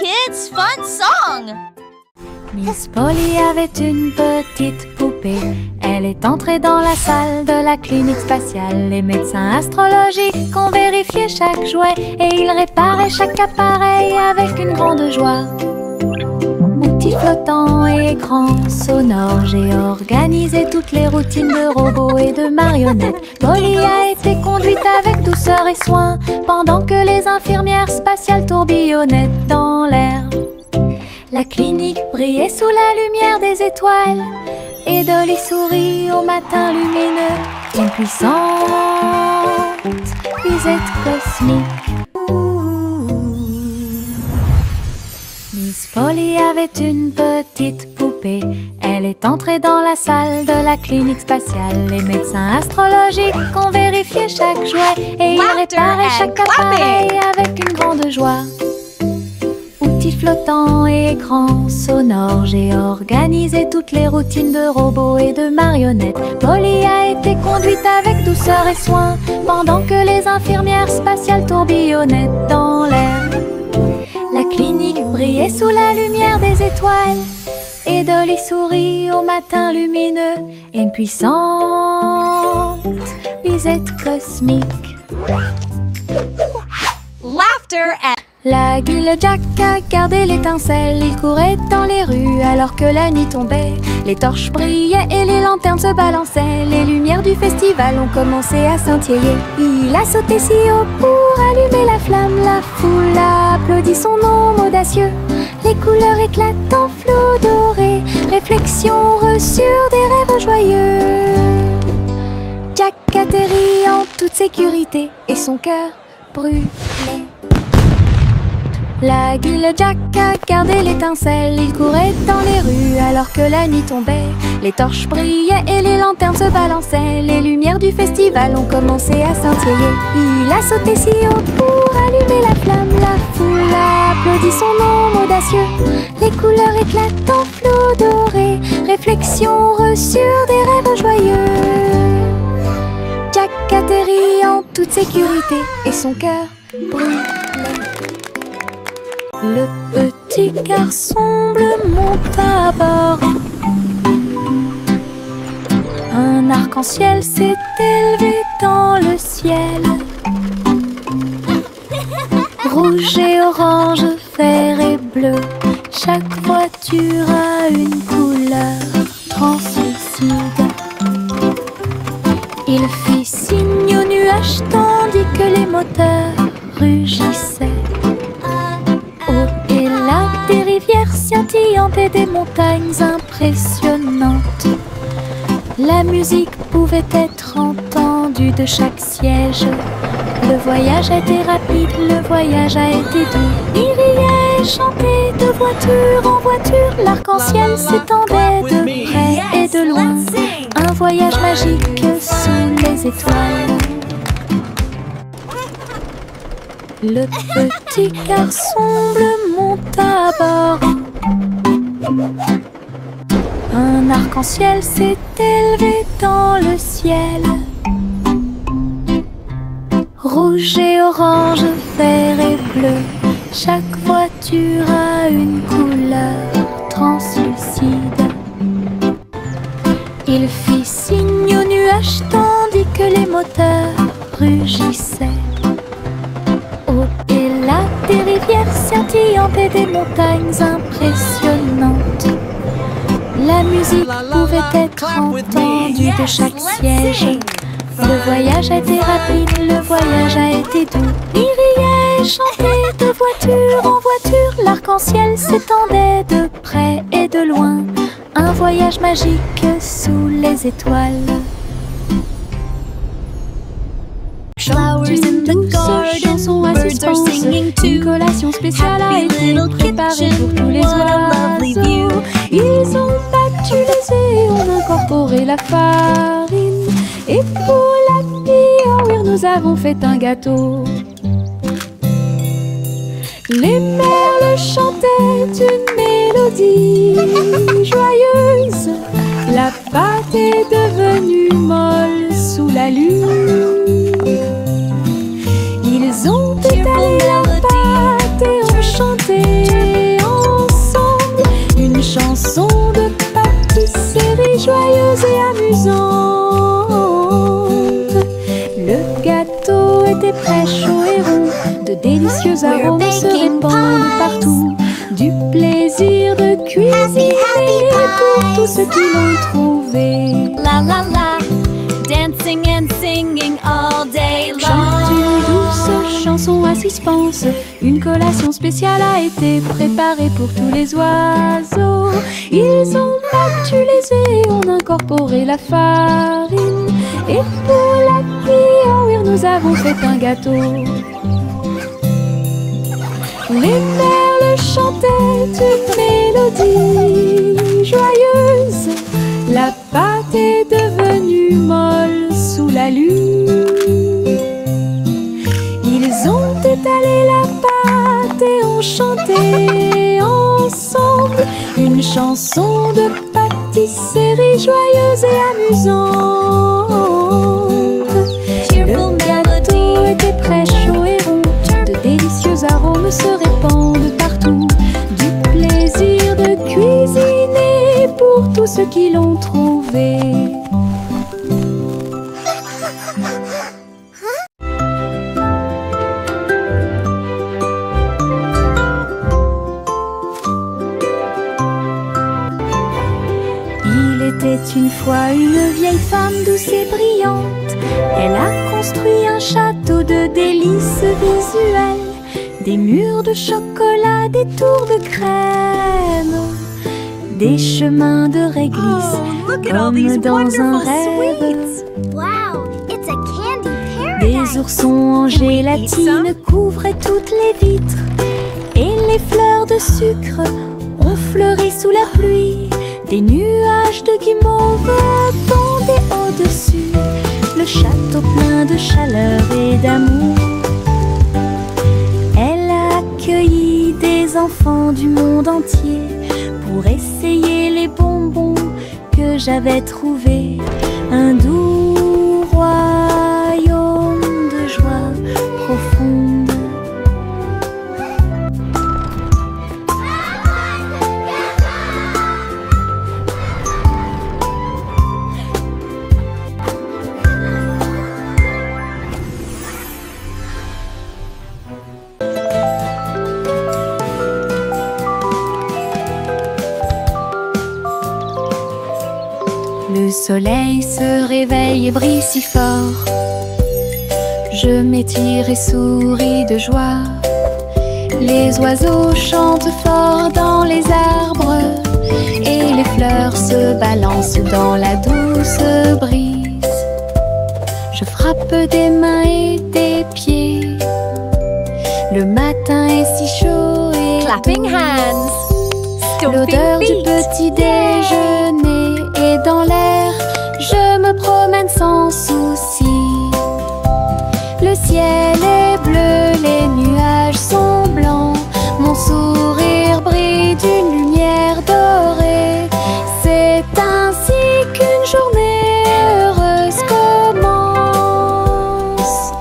kids' fun song. Miss Polly avait une petite poupée. Elle est entrée dans la salle de la clinique spatiale. Les médecins astrologiques ont vérifié chaque jouet et ils réparaient chaque appareil avec une grande joie. Outils flottants et écrans sonores, j'ai organisé toutes les routines de robots et de marionnettes. Polly a été conduite avec douceur et soin pendant que les infirmières spatiales tourbillonnaient dans l'air. La clinique brillait sous la lumière des étoiles et Dolly sourit au matin lumineux. Une puissante visite cosmique. Miss Polly avait une petite poupée. Elle est entrée dans la salle de la clinique spatiale. Les médecins astrologiques ont vérifié chaque jouet et ils réparaient chaque appareil avec une grande joie. Outils flottants et écrans sonores, j'ai organisé toutes les routines de robots et de marionnettes. Polly a été conduite avec douceur et soin pendant que les infirmières spatiales tourbillonnaient dans l'air. La clinique brillait sous la lumière des étoiles et Dolly sourit au matin lumineux. Et une puissante visite cosmique. Laughter and... La guille Jack a gardé l'étincelle. Il courait dans les rues alors que la nuit tombait. Les torches brillaient et les lanternes se balançaient. Les lumières du festival ont commencé à scintiller. Il a sauté si haut pour allumer la flamme. La foule a applaudi son nom audacieux. Les couleurs éclatent en flot doré. Réflexion reçue des rêves joyeux. Jack atterrit en toute sécurité et son cœur brûlait. La guille Jack a gardé l'étincelle. Il courait dans les rues alors que la nuit tombait. Les torches brillaient et les lanternes se balançaient. Les lumières du festival ont commencé à scintiller. Il a sauté si haut pour allumer la flamme. La foule a applaudi son nom audacieux. Les couleurs éclatent en flot doré. Réflexion reçue des rêves joyeux. Jack atterrit en toute sécurité et son cœur brûlait. Le petit garçon bleu monte à bord. Un arc-en-ciel s'est élevé dans le ciel. Rouge et orange, vert et bleu. Chaque voiture a une couleur translucide. Il fit signe aux nuages tandis que les moteurs rugissaient. Des rivières scintillantes et des montagnes impressionnantes. La musique pouvait être entendue de chaque siège. Le voyage a été rapide, le voyage a été doux. Il riait et chantait de voiture en voiture. L'arc-en-ciel s'étendait de près et de loin. Un voyage magique sous les étoiles. Le petit garçon bleu monte à bord. Un arc-en-ciel s'est élevé dans le ciel. Rouge et orange, vert et bleu. Chaque voiture a une couleur translucide. Il fit signe aux nuages tandis que les moteurs rugissaient. Au-delà des rivières scintillantes et des montagnes impressionnantes. La musique pouvait être entendue de chaque siège. Le voyage a été rapide, le voyage a été doux. Il riait et chantait de voiture en voiture. L'arc-en-ciel s'étendait de près et de loin. Un voyage magique sous les étoiles. Flowers in the garden, birds are singing too. Une collation spéciale a été préparée pour tous les oiseaux. Ils ont battu les œufs et ont incorporé la farine. Et pour l'accueillir, nous avons fait un gâteau. Les merles chantaient une mélodie joyeuse. La pâte est devenue molle sous la lune. Ils ont étalé la pâte et ont chanté. De délicieux arômes se répandent partout. Du plaisir de cuisiner pour tous ceux qui l'ont trouvé. La la la, dancing and singing all day long. Chante une douce chanson à suspense. Une collation spéciale a été préparée pour tous les oiseaux. Ils ont battu les œufs et ont incorporé la farine. Et pour l'accueillir, nous avons fait un gâteau. Les merles chantaient une mélodie joyeuse. La pâte est devenue molle sous la lune. Ils ont étalé la pâte et ont chanté ensemble une chanson de pâtisserie joyeuse et amusante. Le gâteau était très chaud et rond. De délicieux arômes se répandent partout. Du plaisir de cuisiner pour tous ceux qui l'ont trouvé. Il était une fois une vieille femme douce et brillante. Elle a construit un château de délices visuelles. Des murs de chocolat, des tours de crème, des chemins de réglisse, comme dans un rêve. Wow, it's a candy paradise. Des oursons en gélatine couvraient toutes les vitres. Et les fleurs de sucre ont fleuri sous la pluie. Des nuages de guimauve pendaient au-dessus. Le château plein de chaleur et d'amour. Elle a accueilli des enfants du monde entier pour essayer les bonbons que j'avais trouvés. Un doux royaume de joie profonde. Le soleil se réveille et brille si fort. Je m'étire et souris de joie. Les oiseaux chantent fort dans les arbres et les fleurs se balancent dans la douce brise. Je frappe des mains et des pieds. Le matin est si chaud et Clapping hands. l'odeur du petit déjeuner est dans l'air. Je me promène sans souci. Le ciel est bleu, les nuages sont blancs. Mon sourire brille d'une lumière dorée. C'est ainsi qu'une journée heureuse commence.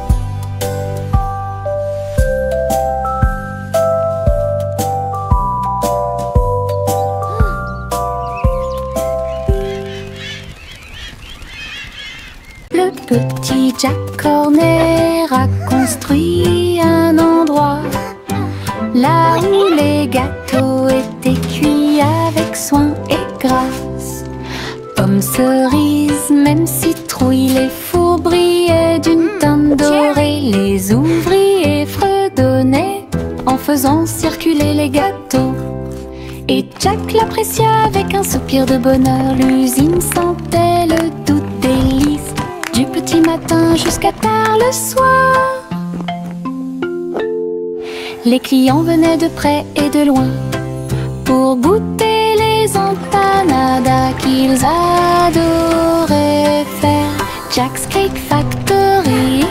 Le petit Jack Horner a construit un endroit là où les gâteaux étaient cuits avec soin et grâce. Pommes, cerises, même citrouilles, les fours brillaient d'une teinte dorée. Les ouvriers fredonnaient en faisant circuler les gâteaux. Et Jack l'apprécia avec un soupir de bonheur. L'usine sentait le doux délice du petit matin jusqu'à tard le soir. Les clients venaient de près et de loin pour goûter les empanadas qu'ils adoraient faire. Jack's Cake Factory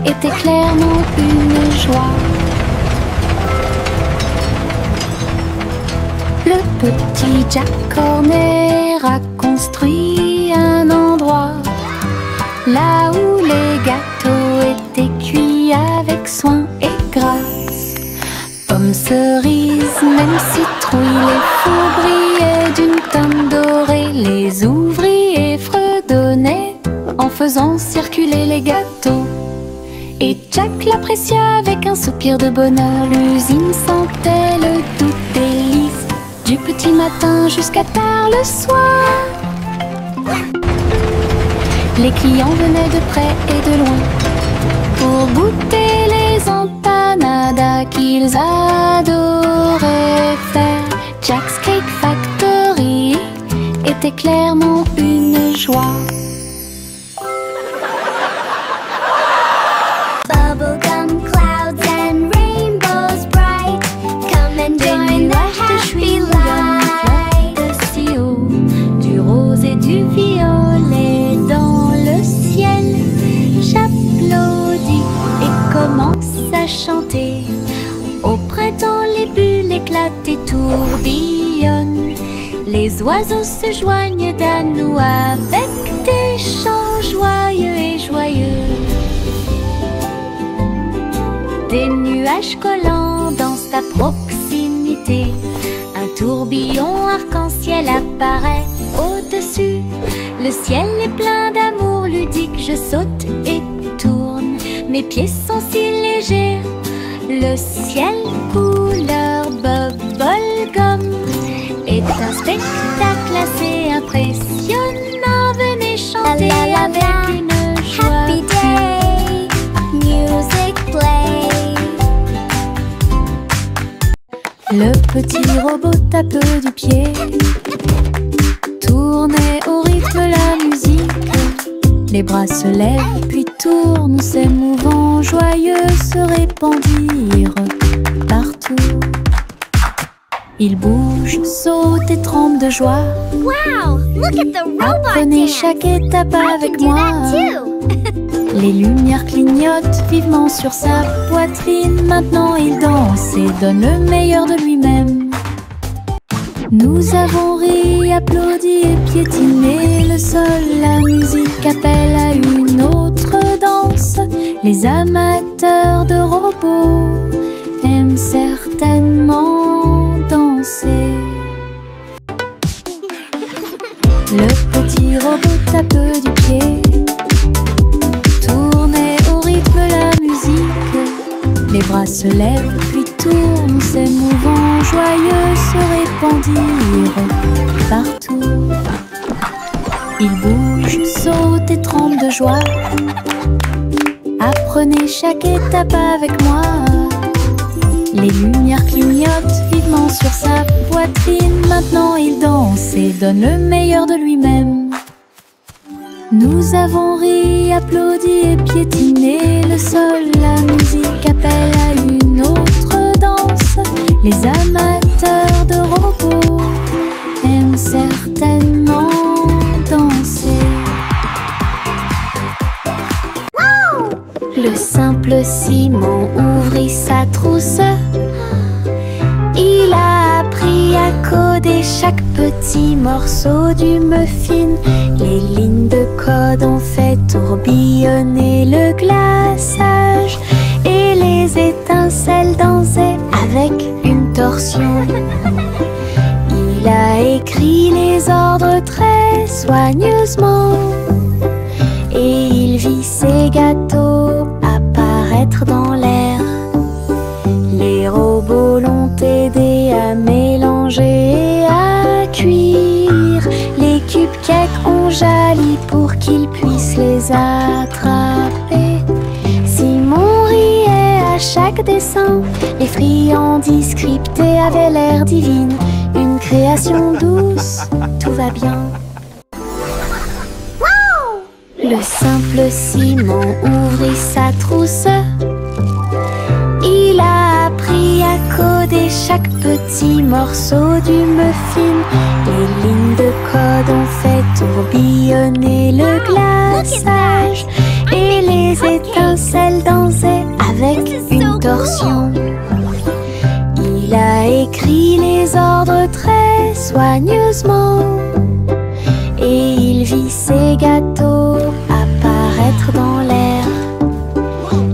était clairement une joie. Le petit Jack Horner a construit un endroit là où les gâteaux étaient cuits avec soin et grâce. Pommes, cerises, même citrouilles, les fours brillaient d'une teinte dorée. Les ouvriers fredonnaient en faisant circuler les gâteaux. Et Jack l'apprécia avec un soupir de bonheur. L'usine sentait le doux délice, du petit matin jusqu'à tard le soir. Les clients venaient de près et de loin pour goûter les empanadas qu'ils adoraient faire. Jack's Cake Factory était clairement une joie. Bubblegum clouds and rainbows bright, come and join the happy light. De si haut, du rose et du violet dans le ciel. J'applaudis et commence à chanter. Au printemps, les bulles éclatent et tourbillonnent. Les oiseaux se joignent à nous avec des chants joyeux et joyeux. Des nuages collants dansent à proximité. Un tourbillon arc-en-ciel apparaît au-dessus. Le ciel est plein d'amour ludique. Je saute et tourne. Mes pieds sont si légers. Le ciel couleur bubblegum est un spectacle assez impressionnant. Venez chanter avec une joie. Happy day, music play. Le petit robot tape du pied, tournait au rythme la musique. Les bras se lèvent puis tournent, s'émouvant, joyeux se répandirent partout. Ils bougent, sautent et tremblent de joie. Wow, look at the robot Apprenez dance. chaque étape I avec can do moi. that too. Les lumières clignotent vivement sur sa poitrine. Maintenant il danse et donne le meilleur de lui-même. Nous avons ri, applaudi et piétiné le sol. La musique appelle à une autre danse. Les amateurs de robots aiment certainement danser. Le petit robot tape du pied, tournait au rythme la musique. Les bras se lèvent puis tournent, s'émouvant, joyeux se répandirent partout. Ils bougent, sautent et tremblent de joie. Apprenez chaque étape avec moi. Les lumières clignotent vivement sur sa poitrine. Maintenant il danse et donne le meilleur de lui-même. Nous avons ri, applaudi et piétiné le sol. La musique appelle à une autre danse. Les amateurs de robots aiment certainement danser. Le simple Simon ouvrit sa trousse. Il a appris à coder chaque petit morceau du muffin. Les lignes de code ont fait tourbillonner le glaçage et les étincelles dansaient avec une torsion. Il a écrit les ordres très soigneusement et il vit ses gâteaux apparaître dans l'air. Les robots l'ont aidé à mélanger et à cuire. Les cupcakes ont jali pour qu'il puisse les attraper. Simon riait à chaque dessin. Les friandises scriptées avaient l'air divine. Une création douce, tout va bien. Le simple Simon ouvrit sa trousse. Il a appris à coder chaque petit morceau du muffin. Les lignes de code ont fait tourbillonner le glaçage et les étincelles dansaient avec une torsion. Il a écrit les ordres très soigneusement et il vit ses gâteaux apparaître dans l'air.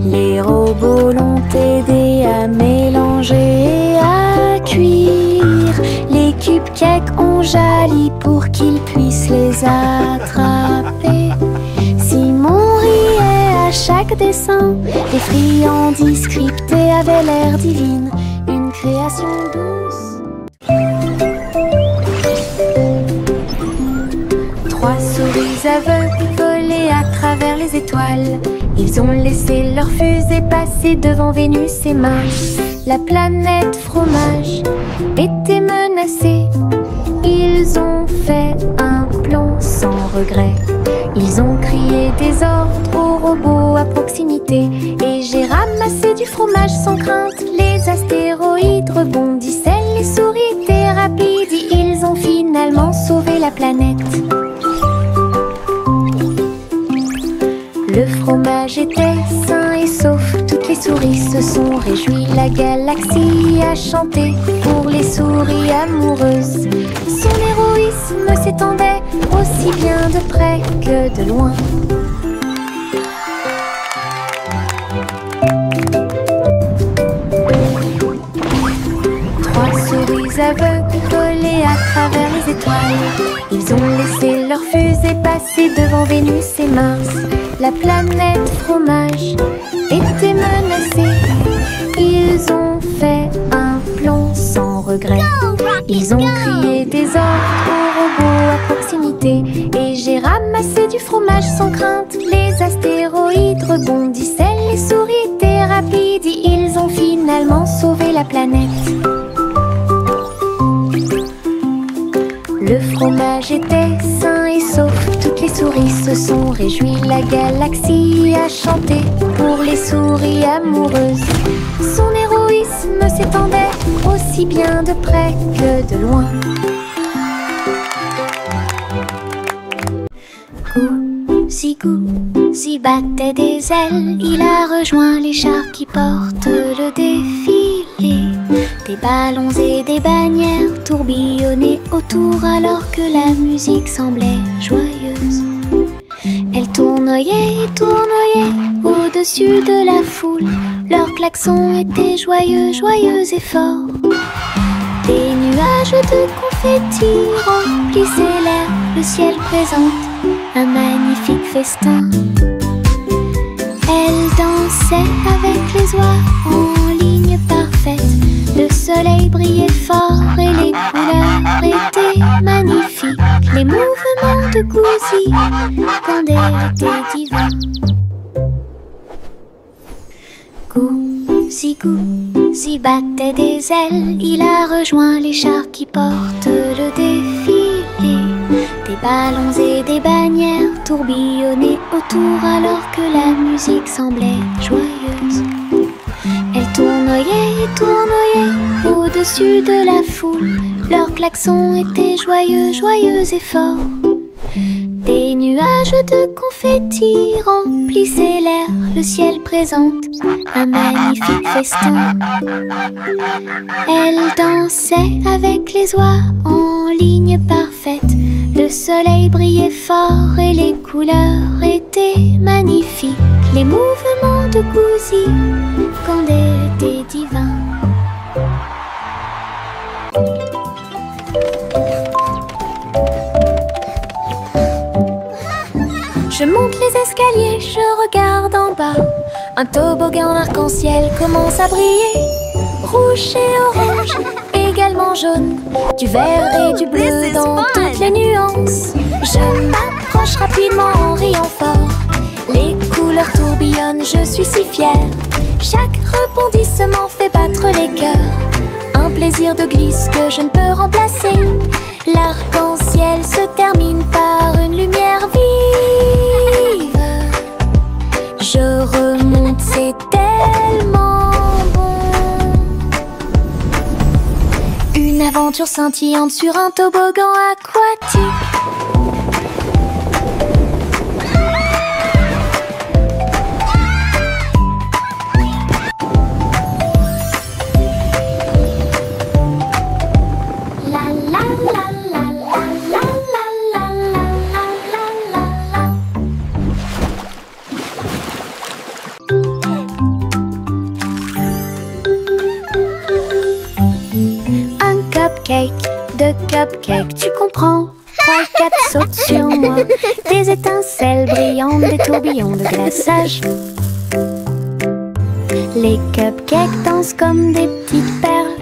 Les robots l'ont aidé à mélanger et à cuire. Les cupcakes ont jali pour qu'il puisse les attraper. Simon riait à chaque chaque dessin. Les friandises scriptées avaient l'air divine, une création douce. 3 souris aveugles volaient à travers les étoiles. Ils ont laissé leur fusée passer devant Vénus et Mars. La planète fromage était menacée. Ils ont fait un plan sans regret. Ils ont crié des ordres aux robots à proximité. Et j'ai ramassé du fromage sans crainte. Les astéroïdes rebondissaient, les souris étaient rapides. Ils ont finalement sauvé la planète. Le fromage était sain et sauf. Toutes les souris se sont réjouies. La galaxie a chanté pour les souris amoureuses. Son héroïsme s'étendait aussi bien de près que de loin. Trois souris aveugles volaient à travers les étoiles. Ils ont laissé leur fusée passer devant Vénus et Mars. La planète fromage était menacée. Ils ont fait un plan sans regret. Ils ont crié des ordres aux robots à proximité. Et j'ai ramassé du fromage sans crainte. Les astéroïdes rebondissaient, les souris étaient rapides. Ils ont finalement sauvé la planète. Le fromage était sain et sauf. Toutes les souris se sont réjouies. La galaxie a chanté pour les souris amoureuses. Son héroïsme s'étendait aussi bien de près que de loin. Gousi battait des ailes. Il a rejoint les chars qui portent le défilé. Des ballons et des bannières tourbillonnaient autour alors que la musique semblait joyeuse. Elle tournoyait et tournoyait au-dessus de la foule. Leurs klaxons étaient joyeux, joyeux et forts. Des nuages de confettis remplissaient l'air. Le ciel présente un magnifique festin. Elle dansait avec les oies en ligne parfaite. Le soleil brillait fort et les couleurs étaient magnifiques. Les mouvements de Gousi quand elle était divin. Gousi battait des ailes. Il a rejoint les chars qui portent le défilé. Des ballons et des bannières tourbillonnaient autour alors que la musique semblait joyeuse. Elle tournoyait et tournoyait au-dessus de la foule. Leurs klaxons étaient joyeux, joyeux et forts. Des nuages de confettis remplissaient l'air. Le ciel présente un magnifique festin. Elle dansait avec les oies en ligne parfaite. Le soleil brillait fort et les couleurs étaient magnifiques. Les mouvements de Gousi quand elle était divin. Je monte les escaliers, je regarde en bas. Un toboggan arc-en-ciel commence à briller. Rouge et orange, également jaune. Du vert et du bleu dans toutes les nuances. Je m'approche rapidement en riant fort. Les couleurs tourbillonnent, je suis si fière. Chaque rebondissement fait battre les cœurs. Un plaisir de glisse que je ne peux remplacer. L'arc-en-ciel se termine par une lumière vive. Je remonte, c'est tellement bon. Une aventure scintillante sur un toboggan aquatique. De cupcake, tu comprends? 3, 4 sautent sur moi. Des étincelles brillantes, des tourbillons de glaçage. Les cupcakes dansent comme des petites perles.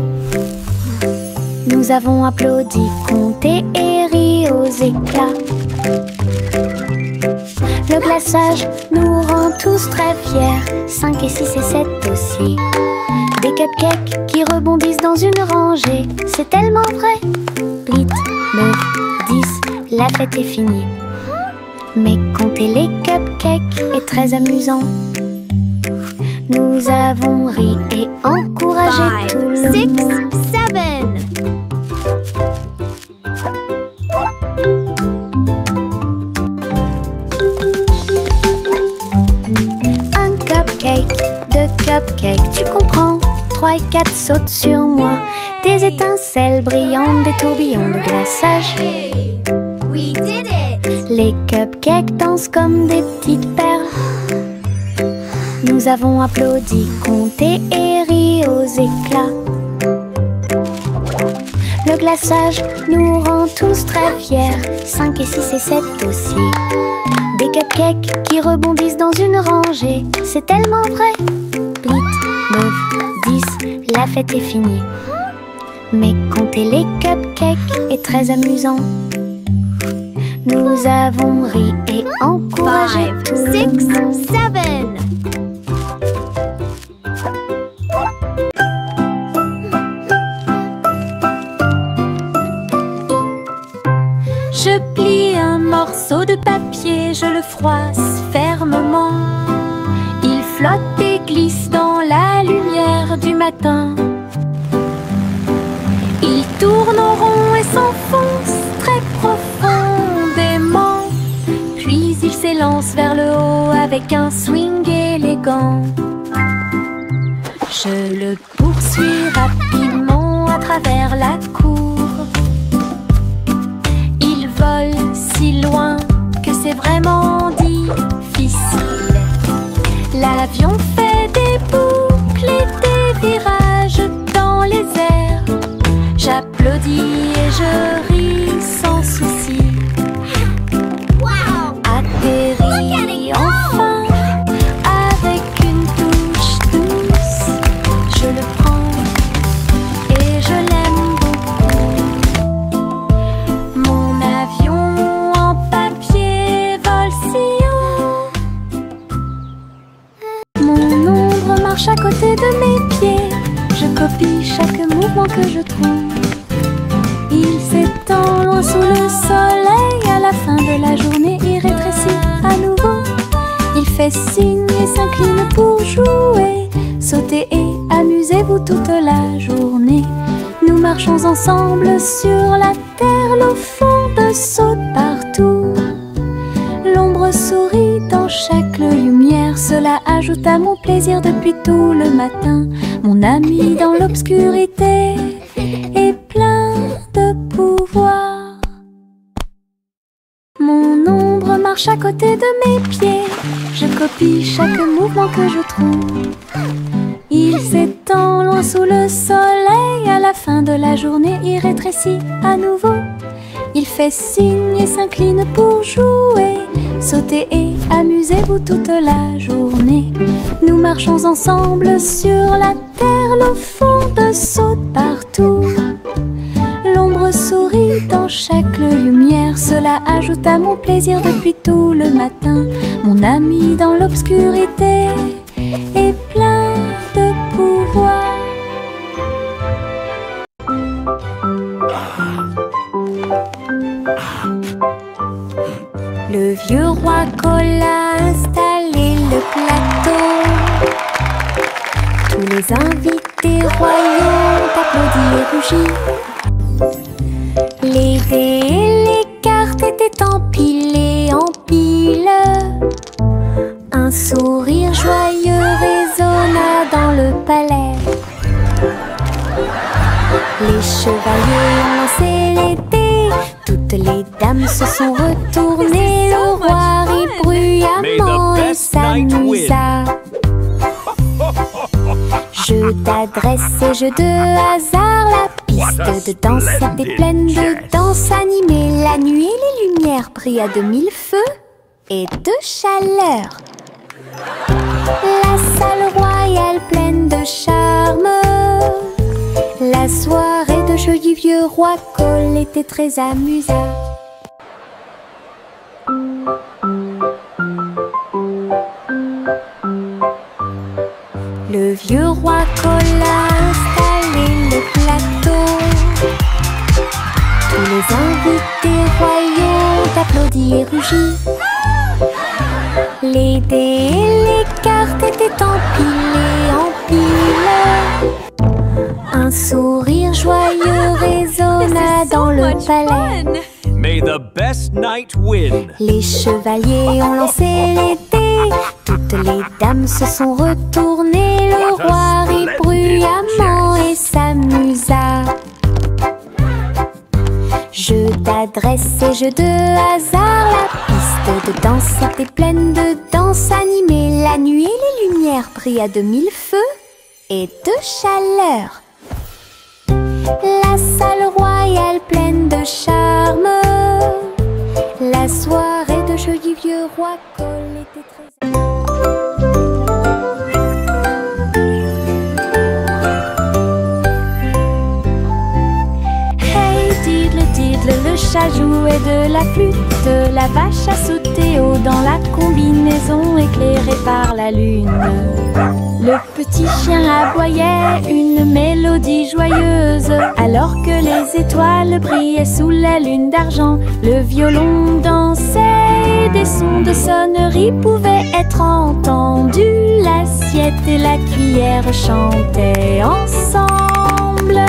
Nous avons applaudi, compté et ri aux éclats. Le glaçage nous rend tous très fiers. 5 et 6 et 7 aussi. Des cupcakes qui rebondissent dans une rangée. C'est tellement vrai. 8, 9, 10, la fête est finie. Mais compter les cupcakes est très amusant. Nous avons ri et encouragé tout le monde. 5, 7. Un cupcake, 2 cupcakes, tu comprends. 3 et 4 sautent sur moi. Des étincelles brillantes, des tourbillons de glaçage. Hey, we did it! Les cupcakes dansent comme des petites perles. Nous avons applaudi, compté et ri aux éclats. Le glaçage nous rend tous très fiers. 5 et 6 et 7 aussi. Des cupcakes qui rebondissent dans une rangée. C'est tellement vrai. 8, 9, 10, la fête est finie. Mais compter les cupcakes est très amusant. Nous avons ri et encouragé 5, tout le 6, monde. 7. Je plie un morceau de papier, je le froisse fermement. Il flotte et glisse dans la lumière du matin. Il tourne en rond et s'enfonce très profondément. Puis il s'élance vers le haut avec un swing élégant. Je le poursuis rapidement à travers la cour. Il vole si loin que c'est vraiment difficile. L'avion fait des boucles et des virages dans les airs. J'applaudis et je ris sans souci. Wow! Atterri enfin avec une touche douce. Je le prends et je l'aime beaucoup. Mon avion en papier vole si haut. Mon ombre marche à côté de mes pieds. Je copie chaque mouvement que je trouve. Il s'étend loin sous le soleil. À la fin de la journée, il rétrécit à nouveau. Il fait signe et s'incline pour jouer. Sautez et amusez-vous toute la journée. Nous marchons ensemble sur la terre. L'eau fonde, saute partout. L'ombre sourit dans chaque lumière. Cela ajoute à mon plaisir depuis tout le matin. Mon ami dans l'obscurité est plein de pouvoir. Mon ombre marche à côté de mes pieds. Je copie chaque mouvement que je trouve. Il s'étend loin sous le soleil. À la fin de la journée, il rétrécit à nouveau. Il fait signe et s'incline pour jouer. Sautez et amusez-vous toute la journée. Nous marchons ensemble sur la terre. L'eau fonde, saute partout. L'ombre sourit dans chaque lumière. Cela ajoute à mon plaisir depuis tout le matin. Mon ami dans l'obscurité est plein de pouvoir. Le vieux roi Cola a installé le plateau. Tous les invités royaux applaudis et rugis. Les dés et les cartes étaient empilés en piles. Un sourire joyeux résonna dans le palais. Les chevaliers ont lancé les dés. Toutes les dames se sont retournées. Le roi rit bruyamment et s'amusa. Jeu d'adresse et jeu de hasard. La piste de danse était pleine de danse animée. La nuit et les lumières brillent à de mille feux et de chaleur. La salle royale pleine de charme. La soirée de joli vieux roi Cole était très amusante. Le vieux roi Cole a installé le plateau. Tous les invités royaux d'applaudir et rugir. Les dés et les cartes étaient empilés en piles. Un sourire joyeux résonna dans le palais. May the best knight win. Les chevaliers ont lancé les dés. Toutes les dames se sont retournées. Le roi rit bruyamment et s'amusa. Jeu d'adresse et jeu de hasard. La piste de danse était pleine de danse animée. La nuit et les lumières brillaient de mille feux et de chaleur. La salle royale pleine de charme. La soirée de joli vieux roi Cole était très... Hey diddle diddle, le chat jouait de la flûte. La vache a sauté haut dans la combinaison éclairée par la lune. Le petit chien aboyait une mélodie joyeuse. Alors que les étoiles brillaient sous la lune d'argent, le violon dansait et des sons de sonnerie pouvaient être entendus. L'assiette et la cuillère chantaient ensemble.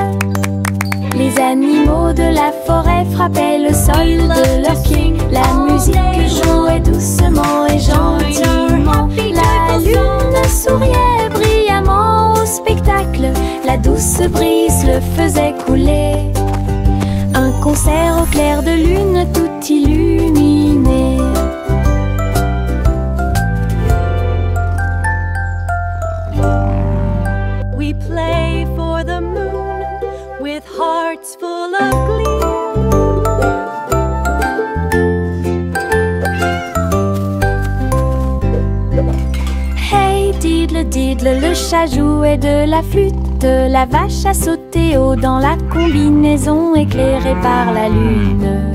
Les animaux de la forêt frappaient le sol de leurs pieds. La musique jouait doucement et gentiment. La lune souriait brillamment au spectacle. La douce brise le faisait couler. Un concert au clair de lune tout illuminé. We play for the moon with hearts full of glee. Hey diddle diddle, le chat jouait de la flûte. La vache a sauté haut dans la combinaison éclairée par la lune.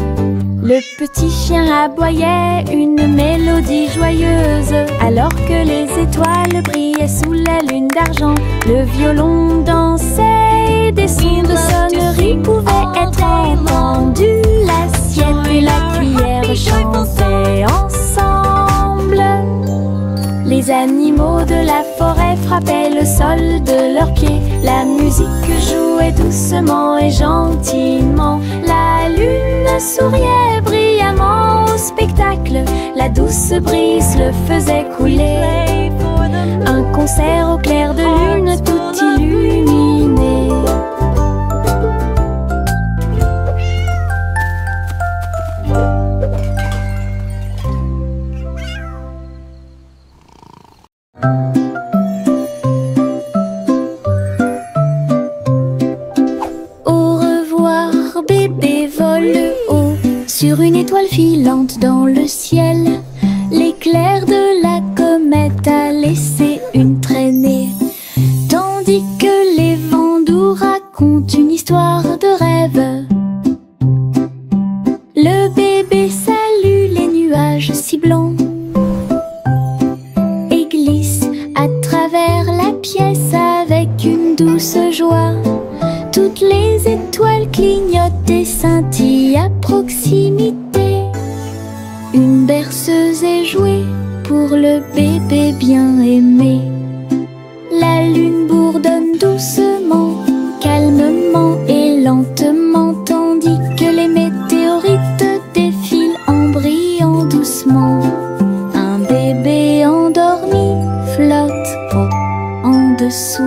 Le petit chien aboyait une mélodie joyeuse. Alors que les étoiles brillaient sous la lune d'argent, le violon dansait et des sons de sonnerie pouvaient être entendus. L'assiette et la cuillère chantaient ensemble. Les animaux de la forêt frappaient le sol de leurs pieds. La musique jouait doucement et gentiment. La lune souriait brillamment au spectacle. La douce brise le faisait couler. Un concert au clair de lune tout illuminé. Au revoir bébé vole haut sur une étoile filante dans le ciel. L'éclair de la comète a laissé une traînée, tandis que les vents doux racontent une histoire de rêve. Le bébé salue les nuages si blancs et glisse à travers la pièce avec une douce joie. Toutes les étoiles clignotent et scintillent à proximité. Une berceuse est jouée pour le bébé bien aimé. La lune bourdonne doucement, calmement et lentement, tandis que les météorites défilent en brillant doucement. Un bébé endormi flotte en dessous.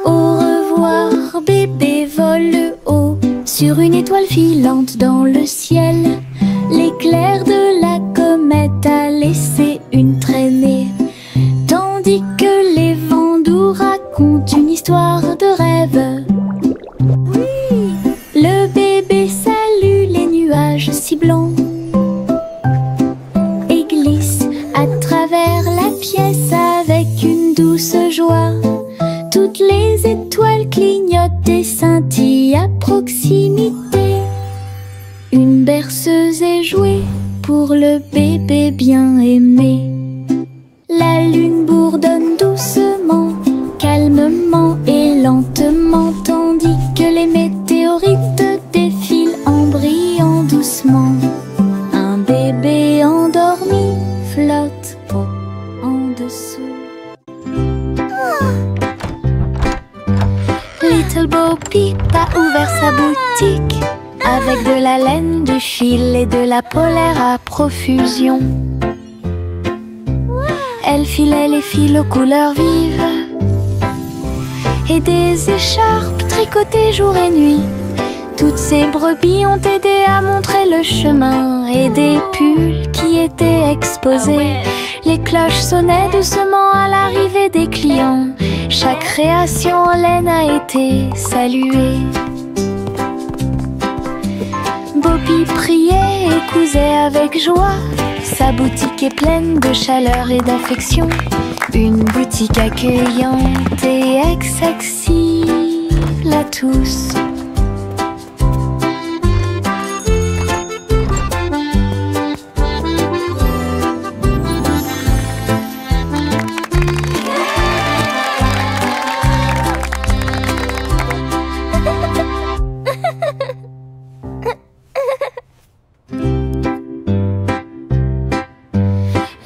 Au revoir bébé vole haut sur une étoile filante pour le bébé bien aimé. La lune bourdonne doucement, calmement et lentement, tandis que les météorites défilent en brillant doucement. Un bébé endormi flotte en dessous. Little Bo Peep a ouvert sa boutique avec de la laine, du fil et de la polaire à profusion. Elle filait les fils aux couleurs vives et des écharpes tricotées jour et nuit. Toutes ces brebis ont aidé à montrer le chemin et des pulls qui étaient exposés. Les cloches sonnaient doucement à l'arrivée des clients. Chaque création en laine a été saluée. Bobby priait et cousait avec joie. Sa boutique est pleine de chaleur et d'affection. Une boutique accueillante et accessible à tous.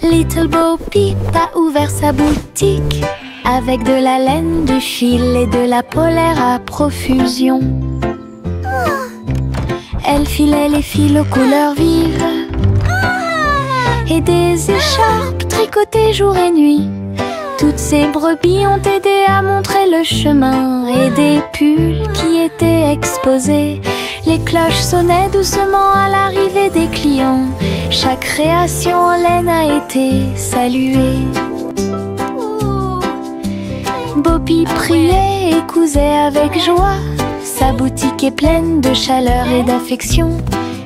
Little Bo Peep a ouvert sa boutique avec de la laine, du fil et de la polaire à profusion. Elle filait les fils aux couleurs vives et des écharpes tricotées jour et nuit. Toutes ces brebis ont aidé à montrer le chemin et des pulls qui étaient exposés. Les cloches sonnaient doucement à l'arrivée des clients. Chaque création en laine a été saluée. Bobby priait et cousait avec joie. Sa boutique est pleine de chaleur et d'affection.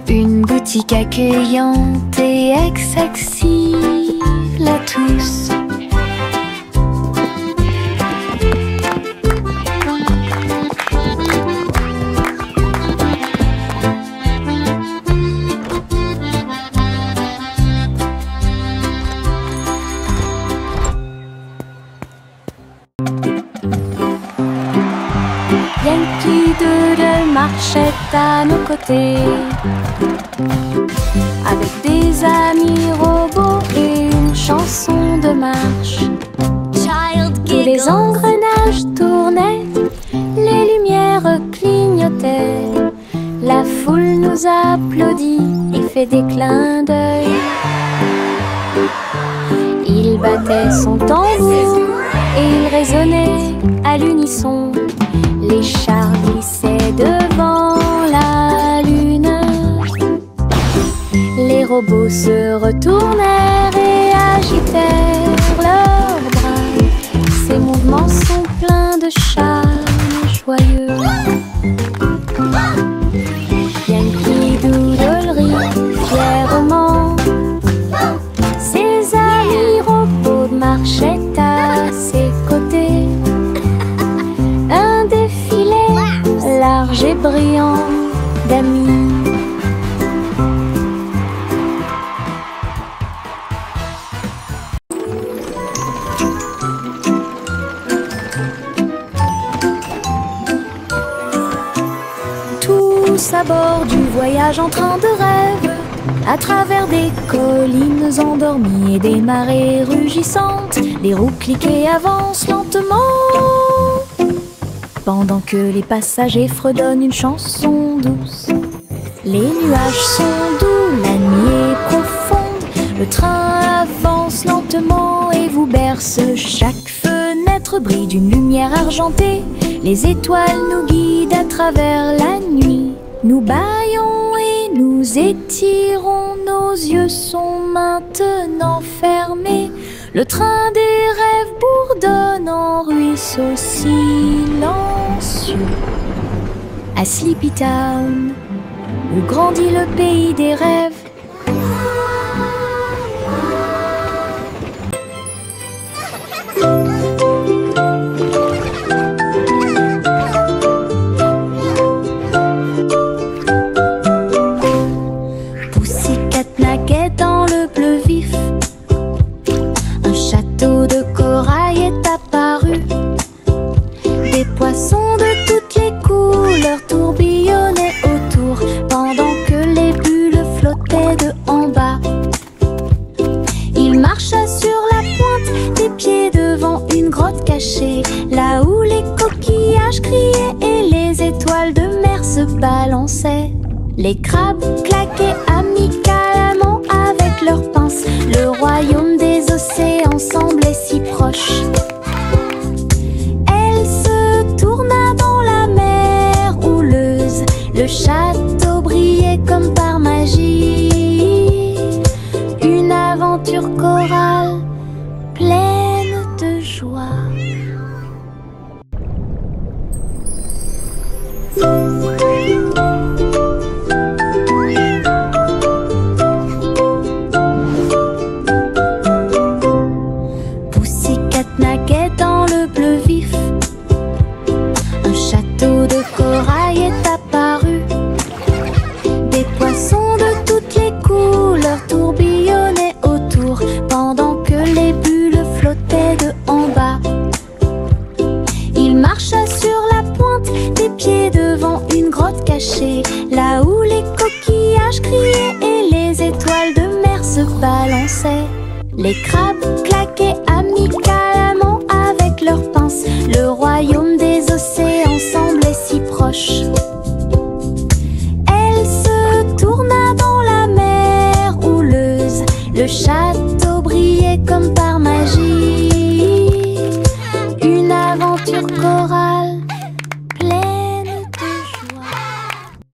Une boutique accueillante et accessible à tous. Yankee Doodle marchait à nos côtés, avec des amis robots et une chanson de marche. Tous les engrenages tournaient, les lumières clignotaient. La foule nous applaudit et fait des clins d'œil. Il battait son tambour et il résonnait à l'unisson. Les chars glissaient devant la lune. Les robots se retournèrent et agitèrent leurs bras. Ces mouvements sont pleins de charme joyeux. Yankee Doodle rit fièrement. Ses amis robots marchaient à ses côtés. Un défilé large et brillant d'amis. Tous à bord du voyage en train de rêve, à travers des collines endormies et des marées rugissantes, les roues cliquent et avancent lentement, pendant que les passagers fredonnent une chanson douce. Les nuages sont doux, la nuit est profonde, le train avance lentement et vous berce. Chaque fenêtre brille d'une lumière argentée, les étoiles nous guident à travers la nuit. Nous bâillons et nous étirons, nos yeux sont maintenant fermés. Le train des rêves bourdonne en ruisseau silencieux. À Sleepy Town, où grandit le pays des rêves. coquillages criaient et les étoiles de mer se balançaient. Les crabes claquaient amicalement avec leurs pinces. Le royaume des océans semblait si proche. Elle se tourna dans la mer houleuse. Le château brillait comme par magie. Une aventure chorale pleine de joie. Pussycat naguait dans le bleu vif. Un château de corail est apparu. Des poissons de toutes les couleurs tourbillonnaient autour, pendant que les bulles flottaient de en bas. Il marcha sur la pointe des pieds devant une grotte cachée, là où les coquillages criaient et les étoiles de mer se balançaient. Les crabes claquaient amicalement avec leurs pinces. Le royaume des océans semblait si proche. Elle se tourna dans la mer houleuse. Le chat